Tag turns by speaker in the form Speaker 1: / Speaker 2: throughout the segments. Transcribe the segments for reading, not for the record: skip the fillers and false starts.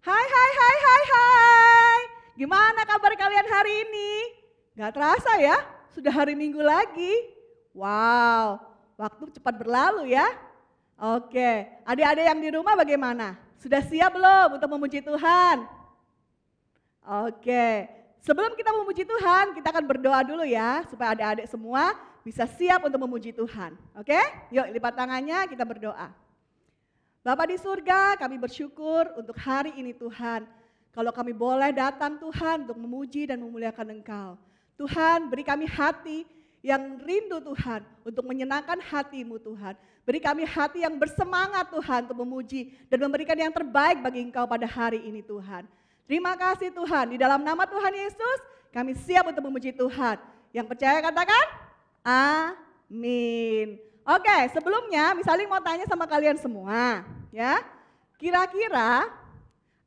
Speaker 1: Hai, hai, hai, hai, hai. Gimana kabar kalian hari ini? Gak terasa ya, sudah hari Minggu lagi. Wow, waktu cepat berlalu ya. Oke, adik-adik yang di rumah bagaimana? Sudah siap belum untuk memuji Tuhan? Oke, sebelum kita memuji Tuhan, kita akan berdoa dulu ya, supaya adik-adik semua bisa siap untuk memuji Tuhan. Oke, yuk lipat tangannya, kita berdoa. Bapa di surga, kami bersyukur untuk hari ini Tuhan. Kalau kami boleh datang Tuhan untuk memuji dan memuliakan Engkau. Tuhan, beri kami hati yang rindu Tuhan untuk menyenangkan hati-Mu Tuhan. Beri kami hati yang bersemangat Tuhan untuk memuji dan memberikan yang terbaik bagi Engkau pada hari ini Tuhan. Terima kasih Tuhan, di dalam nama Tuhan Yesus kami siap untuk memuji Tuhan. Yang percaya katakan, amin. Oke, sebelumnya misalnya mau tanya sama kalian semua, ya. Kira-kira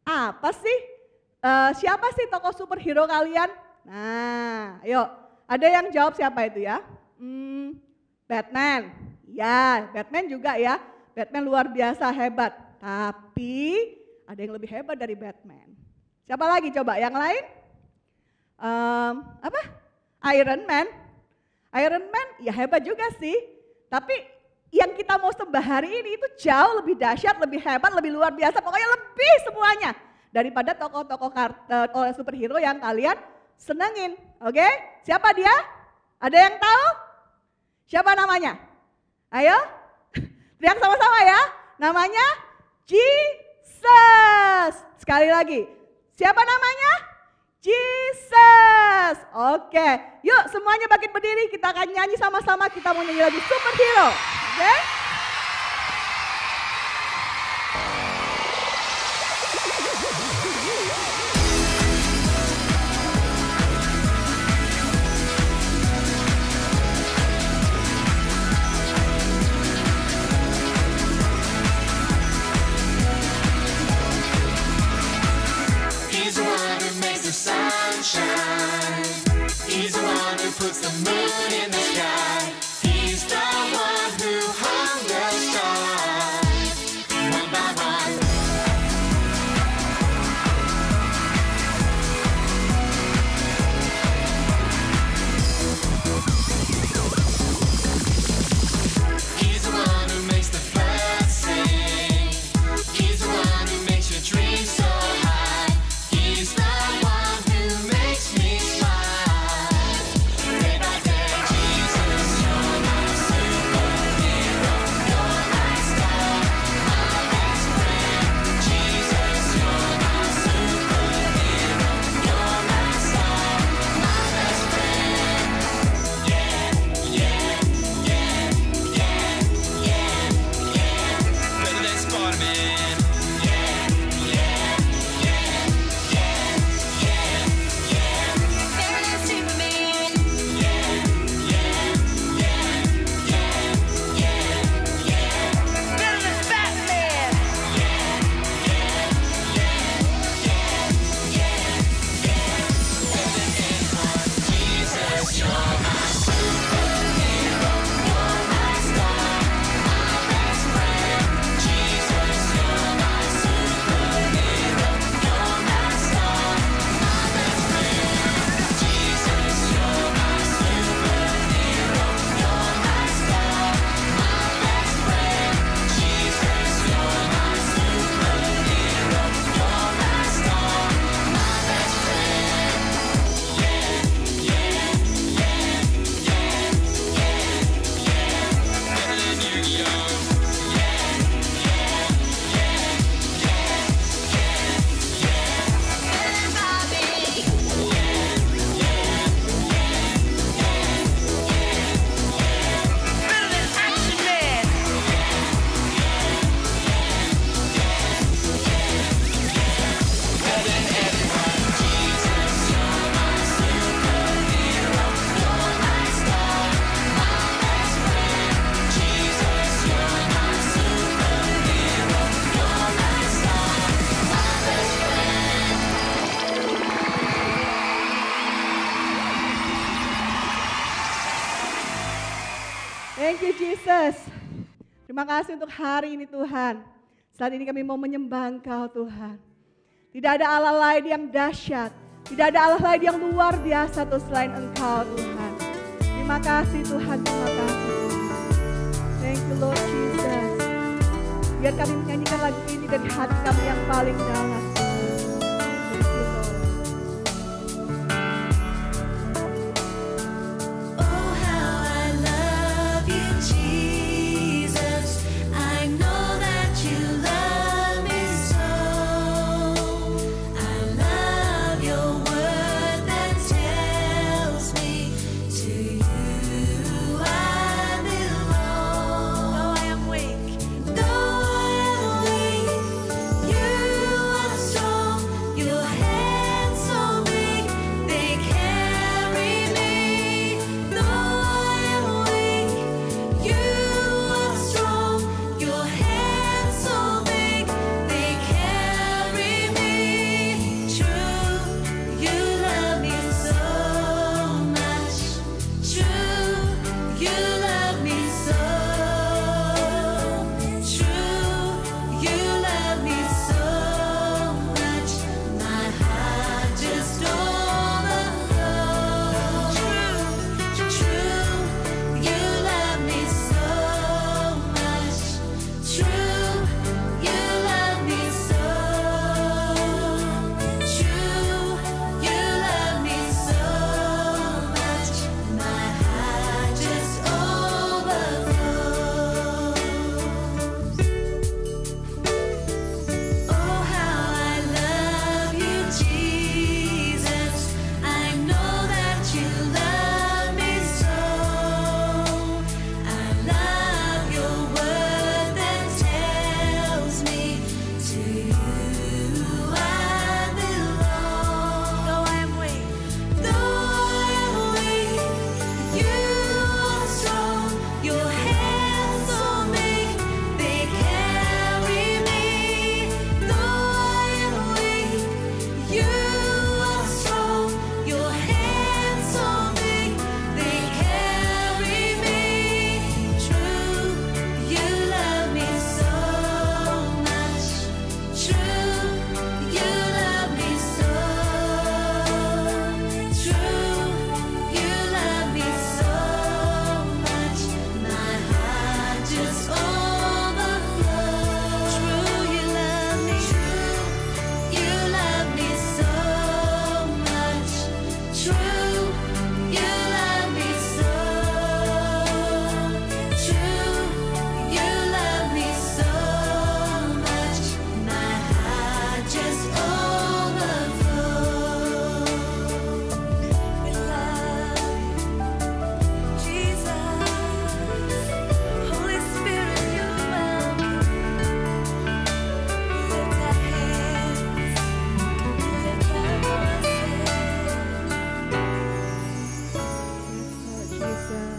Speaker 1: apa sih, siapa sih tokoh superhero kalian? Nah, ayo, ada yang jawab siapa itu ya? Batman, ya Batman juga ya. Batman luar biasa hebat, tapi ada yang lebih hebat dari Batman. Siapa lagi coba, yang lain? Iron Man. Iron Man ya hebat juga sih. Tapi yang kita mau sembah hari ini itu jauh lebih dahsyat, lebih hebat, lebih luar biasa. Pokoknya lebih semuanya daripada tokoh-tokoh superhero yang kalian senengin. Oke? Siapa dia? Ada yang tahu? Siapa namanya? Ayo, teriak sama-sama ya. Namanya Jesus. Sekali lagi, siapa namanya? Jesus. Oke, yuk semuanya bangkit berdiri, kita akan nyanyi sama-sama, kita mau nyanyi lagu superhero. Oke?
Speaker 2: Sunshine. He's the one who puts the moon in the sky. He's the one who hung the stars one by one. He's the one who makes the birds sing. He's the one who makes your dreams so high. He's the
Speaker 1: Thank you Jesus. Terima kasih untuk hari ini Tuhan. Saat ini kami mau menyembah Engkau Tuhan. Tidak ada Allah lain yang dahsyat. Tidak ada Allah lain yang luar biasa Tuhan selain Engkau Tuhan. Terima kasih Tuhan, terima kasih Tuhan. Thank you Lord Jesus. Biar kami menyanyikan lagu ini dari hati kami yang paling dalam. Thank you Lord.
Speaker 3: Oh, how I love you, Jesus. I know that you love me so. I love your word that tells me to you I belong. Though I am weak, you are strong. Your hands so big, they carry me. Though I am weak, you are strong. Your hands so big, they carry me. True, you love me so much. True, you love me so. True, you love me so much. My heart just overflows. True, you love me so much. True, you love me so. True, you love me so much. My heart just overflows. Oh, how I love you, Jesus. I know that you love me so. I love your word that tells me to you I belong. Though I am weak, you are strong. Your hands so big, they carry me. Though I am weak, you are strong. Your hands so big, they carry me. True, you love me so much. True, you love me so. True, you love me so much. My heart just overflows. True, you love me. True, you love me so much. True, you love me so. True, you love me so much. My heart just overflows. We love you, Jesus. Holy Spirit, you love me. Lift our hands, lift our voices.
Speaker 1: Lord Jesus.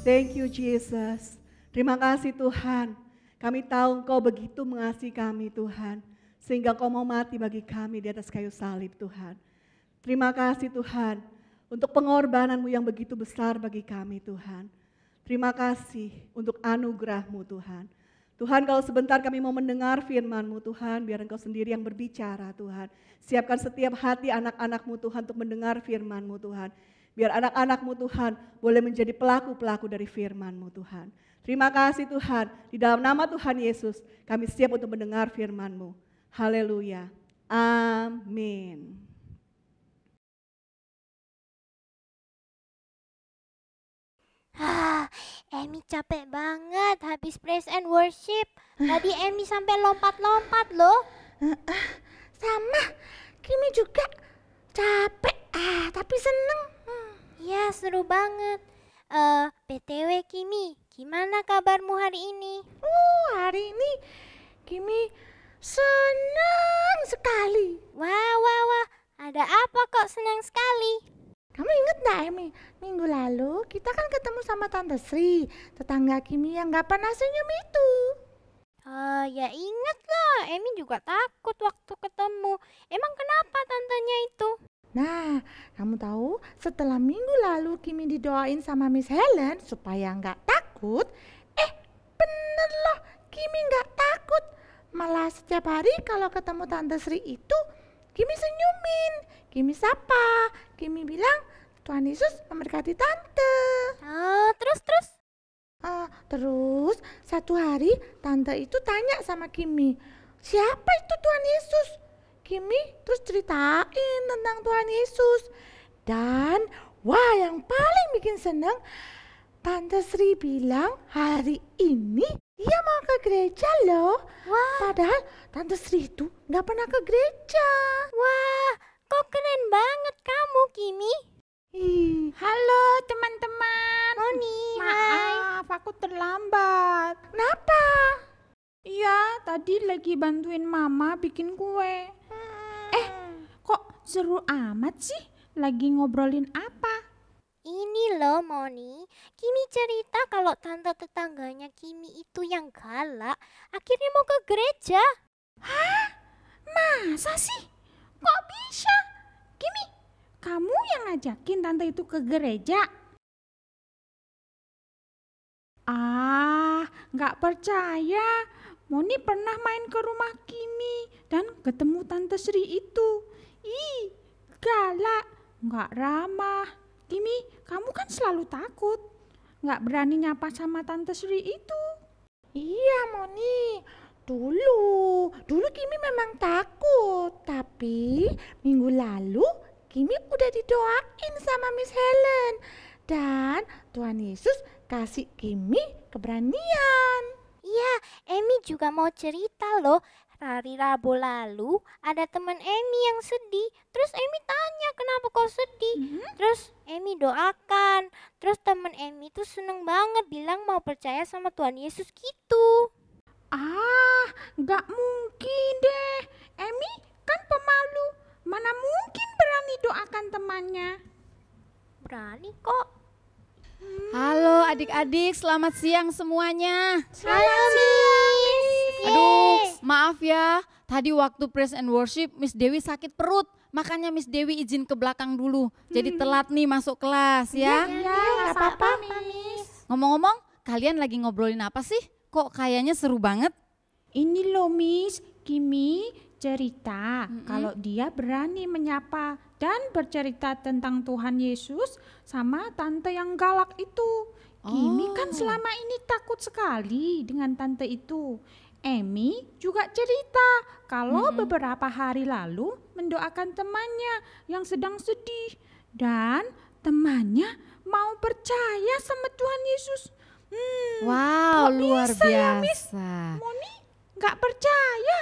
Speaker 1: Thank you Jesus. Terima kasih Tuhan. Kami tahu Engkau begitu mengasihi kami Tuhan. Sehingga Engkau mau mati bagi kami di atas kayu salib Tuhan. Terima kasih Tuhan. Untuk pengorbananmu yang begitu besar bagi kami Tuhan. Terima kasih untuk anugerah-Mu Tuhan. Tuhan kalau sebentar kami mau mendengar firman-Mu Tuhan. Biar Engkau sendiri yang berbicara Tuhan. Siapkan setiap hati anak-anak-Mu Tuhan untuk mendengar firman-Mu Tuhan. Biar anak-anak-Mu Tuhan boleh menjadi pelaku-pelaku dari firman-Mu Tuhan. Terima kasih Tuhan. Di dalam nama Tuhan Yesus kami siap untuk mendengar firman-Mu. Haleluya. Amin.
Speaker 4: Emi capek banget habis praise and worship. Tadi Emi sampai lompat-lompat loh.
Speaker 5: Sama, Kimi juga capek, tapi seneng.
Speaker 4: Ya seru banget. BTW Kimi, gimana kabarmu hari ini?
Speaker 5: Hari ini Kimi senang sekali.
Speaker 4: Wah, ada apa kok senang sekali?
Speaker 5: Kamu inget gak Emi, minggu lalu kita kan ketemu sama Tante Sri, tetangga Kimi yang gak pernah senyum itu.
Speaker 4: Ya inget lah, Emi juga takut waktu ketemu. Emang kenapa tantenya itu?
Speaker 5: Nah, kamu tahu setelah minggu lalu Kimi didoain sama Miss Helen supaya nggak takut, bener loh, Kimi nggak takut. Malah setiap hari kalau ketemu Tante Sri itu, Kimi senyumin, Kimi sapa, Kimi bilang, Tuhan Yesus memberkati Tante.
Speaker 4: Terus?
Speaker 5: Terus satu hari Tante itu tanya sama Kimi, siapa itu Tuhan Yesus? Kimi terus ceritain tentang Tuhan Yesus. Dan wah, yang paling bikin seneng, Tante Sri bilang hari ini dia mau ke gereja loh.
Speaker 4: Wah,
Speaker 5: Padahal Tante Sri itu nggak pernah ke gereja.
Speaker 4: wah, kok keren banget kamu, Kimi.
Speaker 5: Ih,
Speaker 6: Halo teman-teman.
Speaker 4: Moni, hai.
Speaker 6: Maaf, aku terlambat.
Speaker 5: kenapa?
Speaker 6: Iya, tadi lagi bantuin mama bikin kue. Kok seru amat sih? Lagi ngobrolin apa?
Speaker 4: Ini loh Moni, Kimi cerita kalau tante tetangganya Kimi itu yang galak, akhirnya mau ke gereja.
Speaker 6: Masa sih? Kok bisa? Kimi, kamu yang ngajakin tante itu ke gereja? Nggak percaya. Moni pernah main ke rumah Kimi dan ketemu Tante Sri itu. Ih, galak, nggak ramah. Kimi, kamu kan selalu takut. Nggak berani nyapa sama Tante Sri itu.
Speaker 5: Iya Moni, dulu Kimi memang takut. Tapi minggu lalu Kimi udah didoain sama Miss Helen. Dan Tuhan Yesus kasih Kimi keberanian.
Speaker 4: Iya, Emi juga mau cerita loh. Hari Rabu lalu ada teman Emi yang sedih. Terus Emi tanya kenapa kau sedih. Terus Emi doakan. Terus teman Emi tuh seneng banget bilang mau percaya sama Tuhan Yesus gitu.
Speaker 6: Nggak mungkin deh. Emi kan pemalu. Mana mungkin berani doakan temannya.
Speaker 4: Berani kok.
Speaker 7: Halo adik-adik, selamat siang semuanya.
Speaker 4: Halo Miss.
Speaker 7: Aduh, maaf ya. Tadi waktu praise and worship Miss Dewi sakit perut. Makanya Miss Dewi izin ke belakang dulu. Jadi telat nih masuk kelas ya.
Speaker 5: Iya, nggak apa-apa
Speaker 6: Miss.
Speaker 7: Ngomong-ngomong, kalian lagi ngobrolin apa sih? Kok kayaknya seru banget?
Speaker 6: Ini loh Miss, Kimi cerita kalau dia berani menyapa dan bercerita tentang Tuhan Yesus sama tante yang galak itu. Kimi kan selama ini takut sekali dengan tante itu. Emi juga cerita kalau beberapa hari lalu mendoakan temannya yang sedang sedih dan temannya mau percaya sama Tuhan Yesus.
Speaker 7: Wow,
Speaker 6: kok
Speaker 7: luar
Speaker 6: bisa ya, Miss?
Speaker 7: biasa.
Speaker 6: Moni nggak percaya.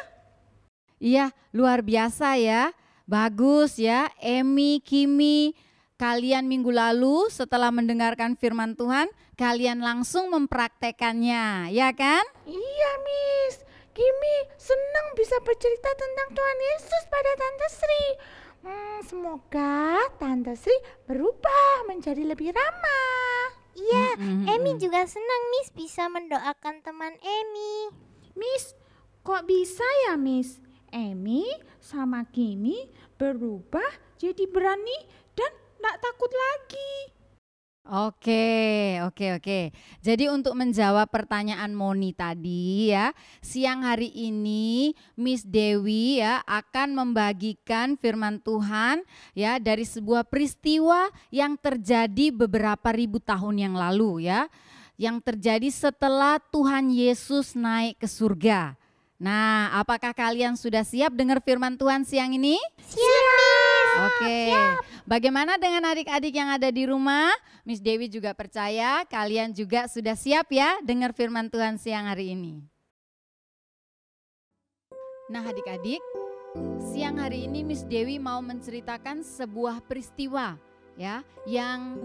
Speaker 7: Iya, luar biasa ya. Bagus ya, Emi, Kimi, kalian minggu lalu setelah mendengarkan firman Tuhan, kalian langsung mempraktekannya, ya kan?
Speaker 5: Iya Miss, Kimi senang bisa bercerita tentang Tuhan Yesus pada Tante Sri. Semoga Tante Sri berubah menjadi lebih ramah.
Speaker 4: Iya, Emi juga senang Miss bisa mendoakan teman Emi.
Speaker 6: Miss, kok bisa ya Miss? Emi sama Kimi berubah jadi berani dan gak takut lagi.
Speaker 7: Oke. Jadi untuk menjawab pertanyaan Moni tadi ya, siang hari ini Miss Dewi ya akan membagikan firman Tuhan ya dari sebuah peristiwa yang terjadi beberapa ribu tahun yang lalu ya, yang terjadi setelah Tuhan Yesus naik ke surga. Nah, apakah kalian sudah siap dengar firman Tuhan siang ini? Oke, bagaimana dengan adik-adik yang ada di rumah? Miss Dewi juga percaya kalian juga sudah siap ya dengar firman Tuhan siang hari ini. Nah adik-adik, siang hari ini Miss Dewi mau menceritakan sebuah peristiwa ya yang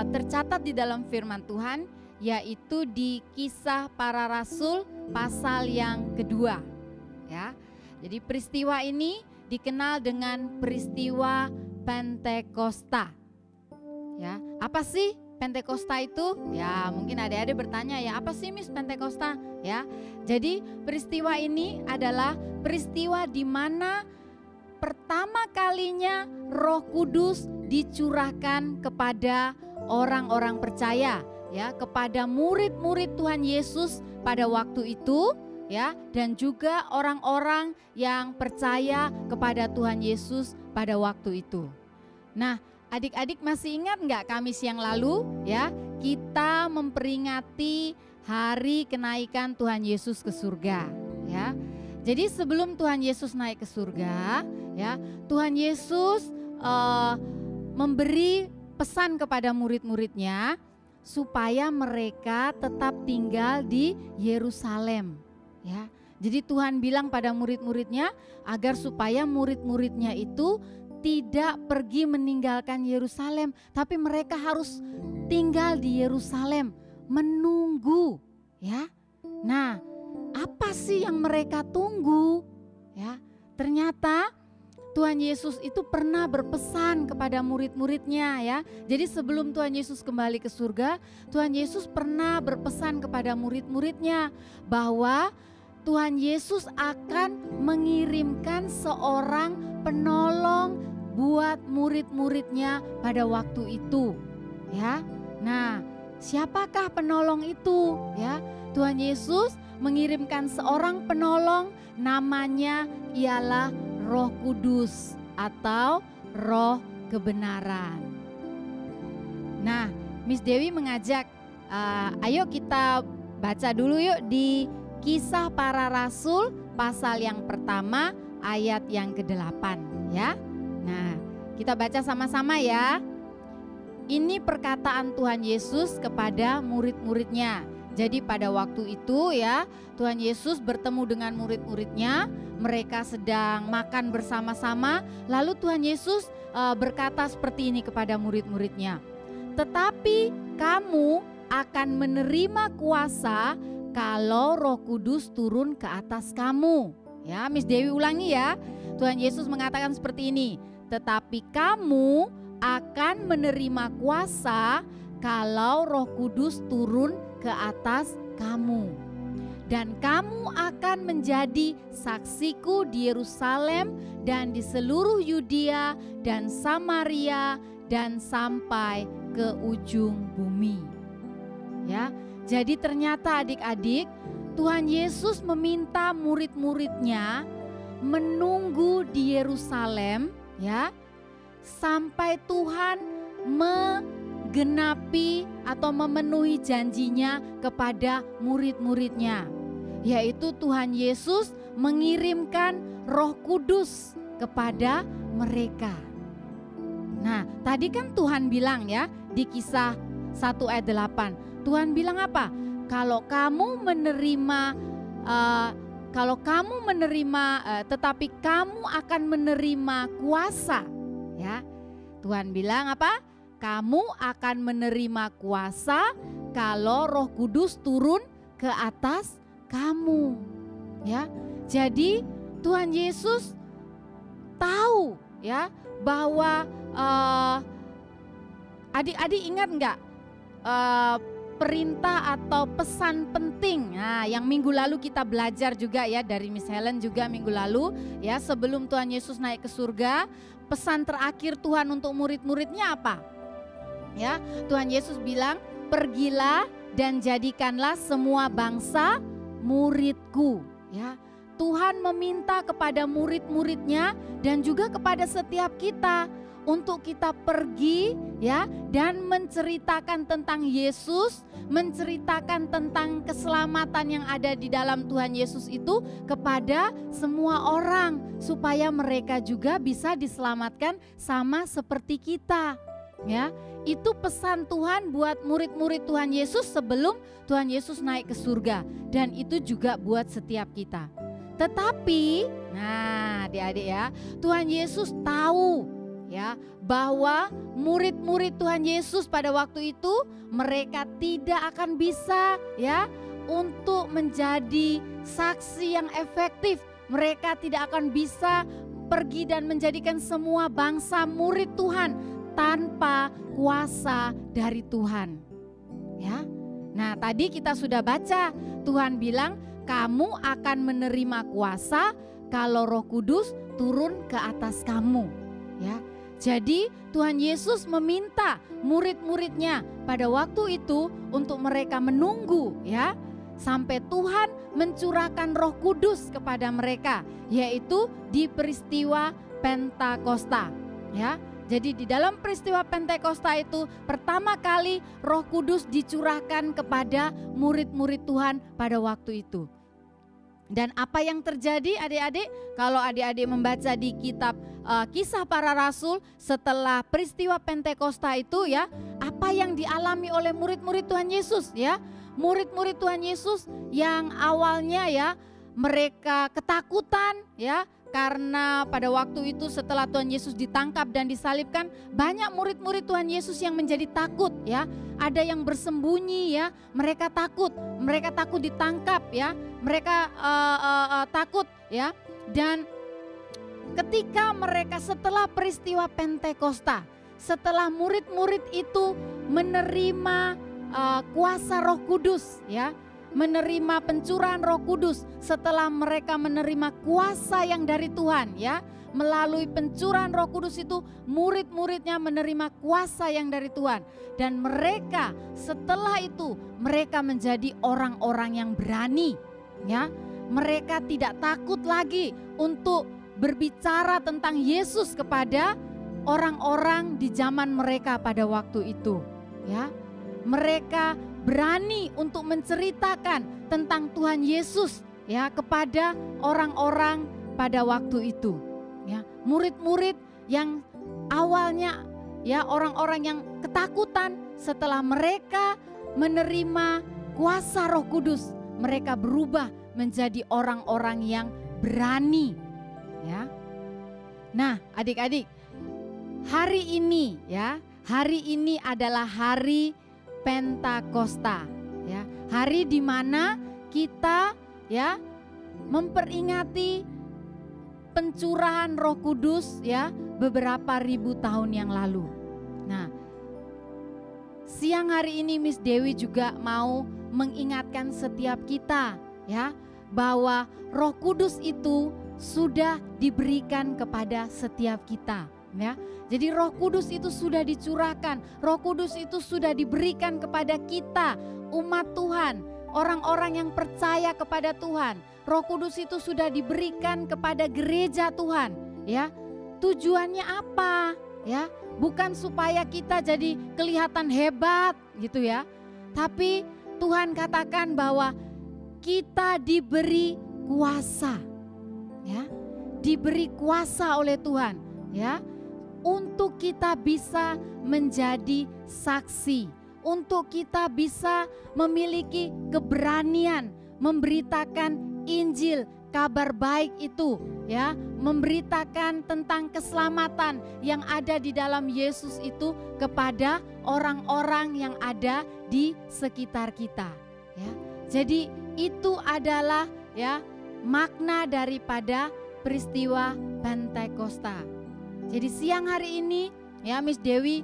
Speaker 7: tercatat di dalam firman Tuhan, yaitu di Kisah Para Rasul pasal yang kedua ya. Jadi peristiwa ini dikenal dengan peristiwa Pentakosta. Ya, apa sih Pentakosta itu? Ya, mungkin adik-adik bertanya ya, apa sih Miss Pentakosta? Ya. Jadi peristiwa ini adalah peristiwa di mana pertama kalinya Roh Kudus dicurahkan kepada orang-orang percaya, ya, kepada murid-murid Tuhan Yesus pada waktu itu, ya, dan juga orang-orang yang percaya kepada Tuhan Yesus pada waktu itu. Nah, adik-adik masih ingat nggak Kamis yang lalu ya, kita memperingati hari kenaikan Tuhan Yesus ke surga ya. Jadi sebelum Tuhan Yesus naik ke surga ya, Tuhan Yesus memberi pesan kepada murid-muridnya supaya mereka tetap tinggal di Yerusalem ya. Jadi Tuhan bilang pada murid-muridnya agar supaya murid-muridnya itu tidak pergi meninggalkan Yerusalem, tapi mereka harus tinggal di Yerusalem menunggu ya. Nah, apa sih yang mereka tunggu ya? Ternyata Tuhan Yesus itu pernah berpesan kepada murid-muridnya ya. Jadi sebelum Tuhan Yesus kembali ke surga, Tuhan Yesus pernah berpesan kepada murid-muridnya bahwa Tuhan Yesus akan mengirimkan seorang penolong buat murid-muridnya pada waktu itu ya. Nah, siapakah penolong itu ya? Tuhan Yesus mengirimkan seorang penolong, namanya ialah Roh Kudus atau Roh Kebenaran. Nah, Miss Dewi mengajak, ayo kita baca dulu yuk di Kisah Para Rasul pasal yang pertama ayat yang ke-8 ya. Nah, kita baca sama-sama ya. Ini perkataan Tuhan Yesus kepada murid-muridnya. Jadi pada waktu itu ya, Tuhan Yesus bertemu dengan murid-muridnya. Mereka sedang makan bersama-sama. Lalu Tuhan Yesus berkata seperti ini kepada murid-muridnya. Tetapi kamu akan menerima kuasa kalau Roh Kudus turun ke atas kamu. Ya, Miss Dewi ulangi ya. Tuhan Yesus mengatakan seperti ini. Tetapi kamu akan menerima kuasa kalau Roh Kudus turun ke atas kamu. Dan kamu akan menjadi saksiku di Yerusalem dan di seluruh Yudea dan Samaria dan sampai ke ujung bumi. Ya, jadi ternyata adik-adik, Tuhan Yesus meminta murid-muridnya menunggu di Yerusalem ya, sampai Tuhan menggenapi atau memenuhi janjinya kepada murid-muridnya, yaitu Tuhan Yesus mengirimkan Roh Kudus kepada mereka. Nah, tadi kan Tuhan bilang ya di Kisah 1 ayat 8, Tuhan bilang apa? Kalau kamu menerima tetapi kamu akan menerima kuasa ya. Tuhan bilang apa? Kamu akan menerima kuasa kalau Roh Kudus turun ke atas kamu ya. Jadi Tuhan Yesus tahu ya bahwa adik-adik ingat enggak perintah atau pesan penting yang minggu lalu kita belajar juga ya dari Miss Helen juga minggu lalu ya, sebelum Tuhan Yesus naik ke surga, pesan terakhir Tuhan untuk murid-muridnya apa? Ya, Tuhan Yesus bilang, pergilah dan jadikanlah semua bangsa muridku ya. Tuhan meminta kepada murid-muridnya dan juga kepada setiap kita untuk kita pergi ya dan menceritakan tentang Yesus, menceritakan tentang keselamatan yang ada di dalam Tuhan Yesus itu kepada semua orang supaya mereka juga bisa diselamatkan sama seperti kita. Ya, itu pesan Tuhan buat murid-murid Tuhan Yesus sebelum Tuhan Yesus naik ke surga, dan itu juga buat setiap kita. Tetapi, nah adik-adik ya, Tuhan Yesus tahu ya bahwa murid-murid Tuhan Yesus pada waktu itu mereka tidak akan bisa ya untuk menjadi saksi yang efektif. Mereka tidak akan bisa pergi dan menjadikan semua bangsa murid Tuhan tanpa kuasa dari Tuhan. Ya. Nah, tadi kita sudah baca, Tuhan bilang kamu akan menerima kuasa kalau Roh Kudus turun ke atas kamu. Ya. Jadi Tuhan Yesus meminta murid-muridnya pada waktu itu untuk mereka menunggu ya sampai Tuhan mencurahkan Roh Kudus kepada mereka, yaitu di peristiwa Pentakosta, ya. Jadi di dalam peristiwa Pentakosta itu pertama kali Roh Kudus dicurahkan kepada murid-murid Tuhan pada waktu itu. Dan apa yang terjadi adik-adik? Kalau adik-adik membaca di kitab Kisah Para Rasul setelah peristiwa Pentakosta itu, ya, apa yang dialami oleh murid-murid Tuhan Yesus, ya. Murid-murid Tuhan Yesus yang awalnya, ya, mereka ketakutan, ya, karena pada waktu itu setelah Tuhan Yesus ditangkap dan disalibkan, banyak murid-murid Tuhan Yesus yang menjadi takut, ya. Ada yang bersembunyi, ya. Mereka takut ditangkap, ya. Mereka takut, ya. Dan ketika mereka setelah peristiwa Pentakosta, setelah murid-murid itu menerima kuasa Roh Kudus, ya, menerima pencurahan Roh Kudus, setelah mereka menerima kuasa yang dari Tuhan, ya, melalui pencurahan Roh Kudus itu murid-muridnya menerima kuasa yang dari Tuhan, dan mereka setelah itu mereka menjadi orang-orang yang berani, ya. Mereka tidak takut lagi untuk berbicara tentang Yesus kepada orang-orang di zaman mereka pada waktu itu, ya. Mereka berani untuk menceritakan tentang Tuhan Yesus, ya, kepada orang-orang pada waktu itu, ya. Murid-murid yang awalnya, ya, orang-orang yang ketakutan, setelah mereka menerima kuasa Roh Kudus, mereka berubah menjadi orang-orang yang berani, ya. Nah, adik-adik, hari ini, ya, hari ini adalah hari Pentakosta, ya, hari di mana kita, ya, memperingati pencurahan Roh Kudus, ya, beberapa ribu tahun yang lalu. Nah, siang hari ini Miss Dewi juga mau mengingatkan setiap kita, ya, bahwa Roh Kudus itu sudah diberikan kepada setiap kita, ya. Jadi Roh Kudus itu sudah dicurahkan, Roh Kudus itu sudah diberikan kepada kita, umat Tuhan, orang-orang yang percaya kepada Tuhan. Roh Kudus itu sudah diberikan kepada gereja Tuhan, ya. Tujuannya apa? Ya, bukan supaya kita jadi kelihatan hebat gitu, ya. Tapi Tuhan katakan bahwa kita diberi kuasa, ya. Diberi kuasa oleh Tuhan, ya. Untuk kita bisa menjadi saksi, untuk kita bisa memiliki keberanian memberitakan Injil, kabar baik itu, ya, memberitakan tentang keselamatan yang ada di dalam Yesus itu kepada orang-orang yang ada di sekitar kita, ya. Jadi itu adalah, ya, makna daripada peristiwa Pentakosta. Jadi siang hari ini, ya, Miss Dewi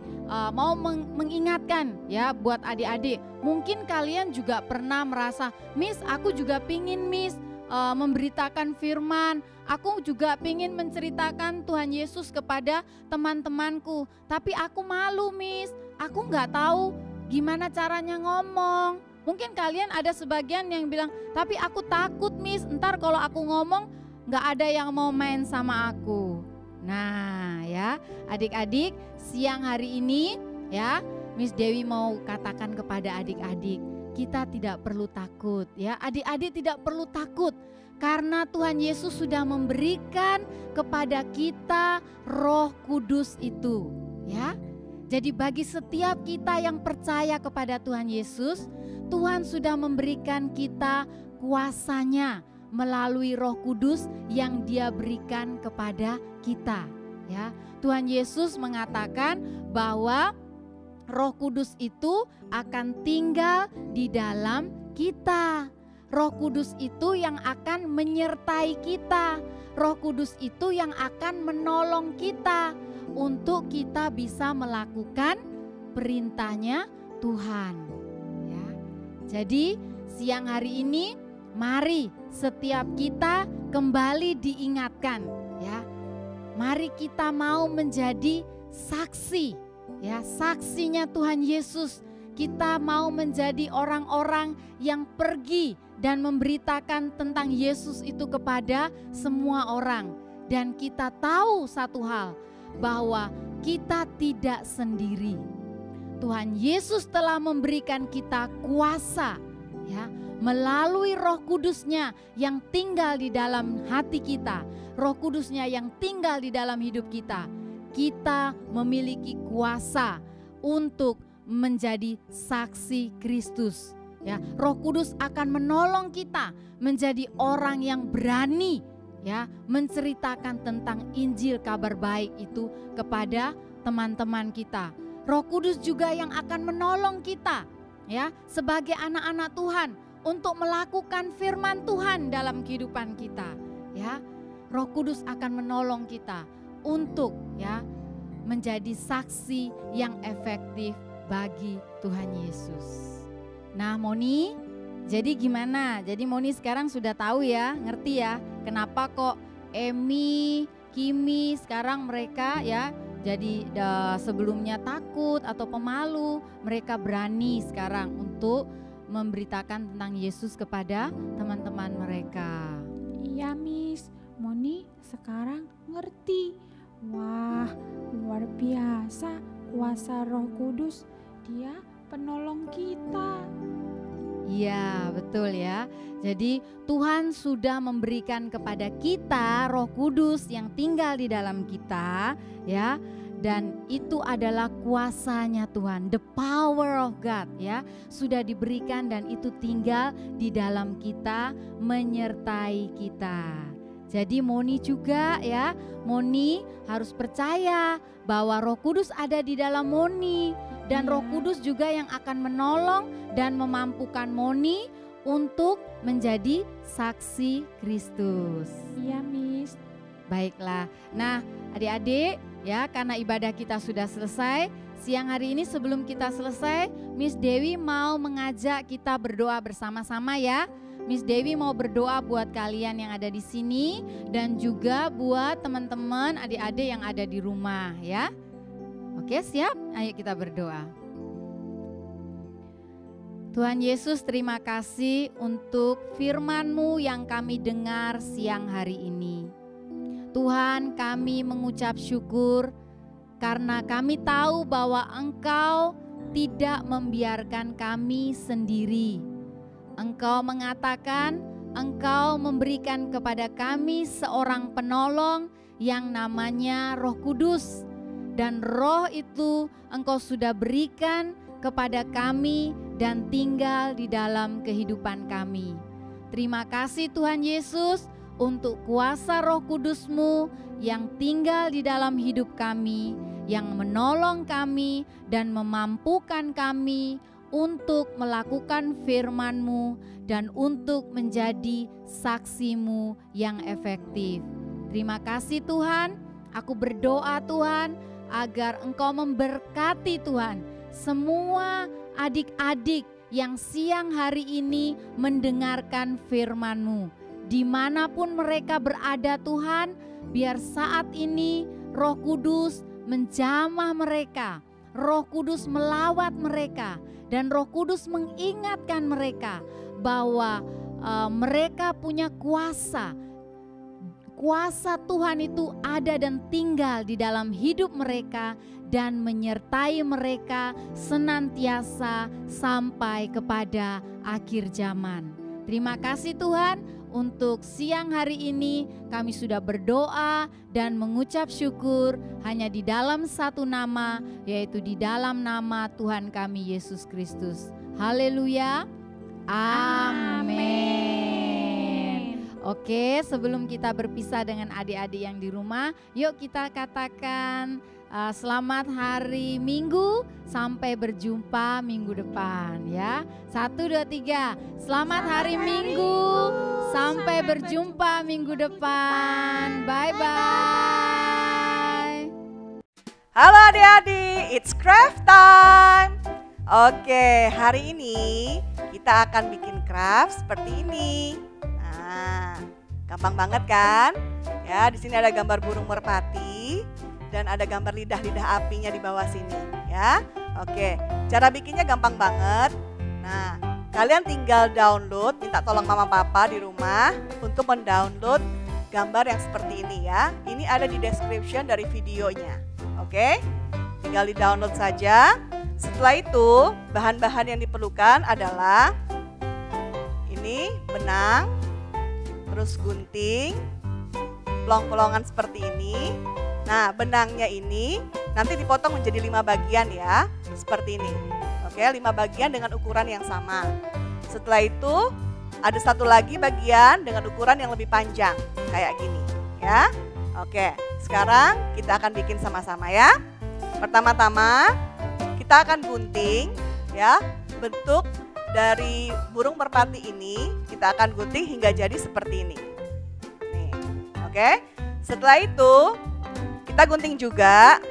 Speaker 7: mau mengingatkan, ya, buat adik-adik. Mungkin kalian juga pernah merasa, Miss, aku juga pingin, Miss, memberitakan firman. Aku juga pingin menceritakan Tuhan Yesus kepada teman-temanku. Tapi aku malu, Miss. Aku nggak tahu gimana caranya ngomong. Mungkin kalian ada sebagian yang bilang, tapi aku takut, Miss, ntar kalau aku ngomong nggak ada yang mau main sama aku. Nah, ya, adik-adik, siang hari ini, ya, Miss Dewi mau katakan kepada adik-adik, kita tidak perlu takut, ya. Adik-adik tidak perlu takut karena Tuhan Yesus sudah memberikan kepada kita Roh Kudus itu, ya. Jadi bagi setiap kita yang percaya kepada Tuhan Yesus, Tuhan sudah memberikan kita kuasanya melalui Roh Kudus yang Dia berikan kepada kita, ya. Tuhan Yesus mengatakan bahwa Roh Kudus itu akan tinggal di dalam kita. Roh Kudus itu yang akan menyertai kita. Roh Kudus itu yang akan menolong kita untuk kita bisa melakukan perintahnya Tuhan, ya. Jadi siang hari ini mari setiap kita kembali diingatkan, ya. Mari kita mau menjadi saksi, ya, saksinya Tuhan Yesus kita mau menjadi orang-orang yang pergi dan memberitakan tentang Yesus itu kepada semua orang. Dan kita tahu satu hal, bahwa kita tidak sendiri. Tuhan Yesus telah memberikan kita kuasa, ya, melalui Roh Kudus-Nya yang tinggal di dalam hati kita, Roh Kudus-Nya yang tinggal di dalam hidup kita. Kita memiliki kuasa untuk menjadi saksi Kristus. Ya, Roh Kudus akan menolong kita menjadi orang yang berani, ya, menceritakan tentang Injil kabar baik itu kepada teman-teman kita. Roh Kudus juga yang akan menolong kita, ya, sebagai anak-anak Tuhan untuk melakukan firman Tuhan dalam kehidupan kita, ya. Roh Kudus akan menolong kita untuk, ya, menjadi saksi yang efektif bagi Tuhan Yesus. Nah, Moni, jadi gimana? Jadi Moni sekarang sudah tahu ya, ngerti ya, kenapa kok Emi, Kimi sekarang mereka, ya, jadi sebelumnya takut atau pemalu, mereka berani sekarang untuk memberitakan tentang Yesus kepada teman-teman mereka.
Speaker 6: Iya, Miss. Moni sekarang ngerti. Wah, luar biasa kuasa Roh Kudus. Dia penolong kita.
Speaker 7: Iya, betul ya. Jadi Tuhan sudah memberikan kepada kita Roh Kudus yang tinggal di dalam kita, ya. Dan itu adalah kuasanya Tuhan, the power of God, ya. Sudah diberikan dan itu tinggal di dalam kita, menyertai kita. Jadi Moni juga, ya, Moni harus percaya bahwa Roh Kudus ada di dalam Moni. Dan Roh Kudus juga yang akan menolong dan memampukan Moni untuk menjadi saksi Kristus.
Speaker 6: Iya, Miss.
Speaker 7: Baiklah, nah adik-adik, ya, karena ibadah kita sudah selesai, siang hari ini sebelum kita selesai, Miss Dewi mau mengajak kita berdoa bersama-sama ya. Miss Dewi mau berdoa buat kalian yang ada di sini dan juga buat teman-teman adik-adik yang ada di rumah ya. Oke, siap? Ayo kita berdoa. Tuhan Yesus, terima kasih untuk firman-Mu yang kami dengar siang hari ini. Tuhan, kami mengucap syukur karena kami tahu bahwa Engkau tidak membiarkan kami sendiri. Engkau mengatakan Engkau memberikan kepada kami seorang penolong yang namanya Roh Kudus. Dan Roh itu Engkau sudah berikan kepada kami dan tinggal di dalam kehidupan kami. Terima kasih Tuhan Yesus untuk kuasa Roh Kudus-Mu yang tinggal di dalam hidup kami, yang menolong kami dan memampukan kami untuk melakukan firman-Mu dan untuk menjadi saksi-Mu yang efektif. Terima kasih Tuhan, aku berdoa Tuhan agar Engkau memberkati Tuhan semua adik-adik yang siang hari ini mendengarkan firman-Mu. Dimanapun mereka berada Tuhan, biar saat ini Roh Kudus menjamah mereka, Roh Kudus melawat mereka, dan Roh Kudus mengingatkan mereka bahwa mereka punya kuasa. Kuasa Tuhan itu ada dan tinggal di dalam hidup mereka dan menyertai mereka senantiasa sampai kepada akhir zaman. Terima kasih Tuhan, untuk siang hari ini kami sudah berdoa dan mengucap syukur hanya di dalam satu nama, yaitu di dalam nama Tuhan kami Yesus Kristus. Haleluya. Amin. Oke, sebelum kita berpisah dengan adik-adik yang di rumah, yuk kita katakan selamat hari Minggu, sampai berjumpa minggu depan ya. 1, 2, 3. Selamat hari Minggu, sampai berjumpa minggu depan. Bye-bye.
Speaker 1: Halo adik-adik, it's craft time. Oke, hari ini kita akan bikin craft seperti ini. Nah, gampang banget kan? Ya, di sini ada gambar burung merpati dan ada gambar lidah-lidah apinya di bawah sini, ya. Oke, cara bikinnya gampang banget. Nah, kalian tinggal download, minta tolong mama papa di rumah untuk mendownload gambar yang seperti ini ya. Ini ada di description dari videonya. Oke, tinggal di download saja. Setelah itu, bahan-bahan yang diperlukan adalah ini benang, terus gunting, pelong-pelongan seperti ini. Nah, benangnya ini nanti dipotong menjadi 5 bagian ya, seperti ini. Oke, 5 bagian dengan ukuran yang sama. Setelah itu, ada satu lagi bagian dengan ukuran yang lebih panjang, kayak gini ya. Oke, sekarang kita akan bikin sama-sama ya. Pertama-tama, kita akan gunting ya, bentuk dari burung merpati ini kita akan gunting hingga jadi seperti ini. Nih, oke. Setelah itu kita gunting juga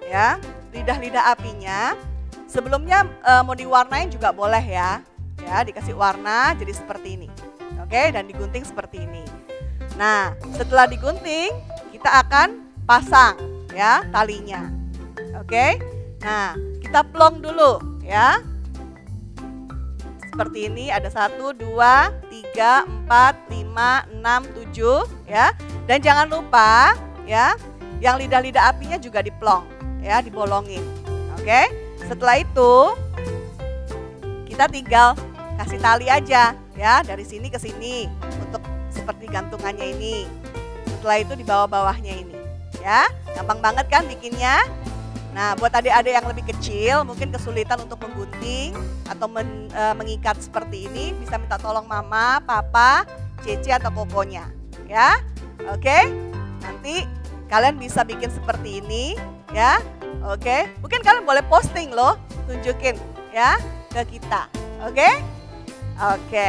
Speaker 1: ya lidah-lidah apinya. Sebelumnya mau diwarnain juga boleh ya. Ya, dikasih warna jadi seperti ini. Oke, dan digunting seperti ini. Nah, setelah digunting kita akan pasang ya talinya. Oke. Nah, kita plong dulu ya. Seperti ini ada 1, 2, 3, 4, 5, 6, 7 ya. Dan jangan lupa ya, yang lidah-lidah apinya juga diplong ya, dibolongin. Oke. Setelah itu kita tinggal kasih tali aja ya, dari sini ke sini untuk seperti gantungannya ini. Setelah itu di bawah-bawahnya ini ya. Gampang banget kan bikinnya? Nah, buat adik-adik yang lebih kecil mungkin kesulitan untuk menggunting atau mengikat seperti ini, bisa minta tolong mama, papa, cece atau kokonya ya. Oke, nanti kalian bisa bikin seperti ini ya. Oke, mungkin kalian boleh posting loh, tunjukin ya ke kita. Oke, oke.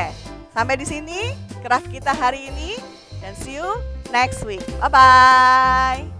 Speaker 1: Sampai di sini craft kita hari ini dan see you next week. Bye-bye.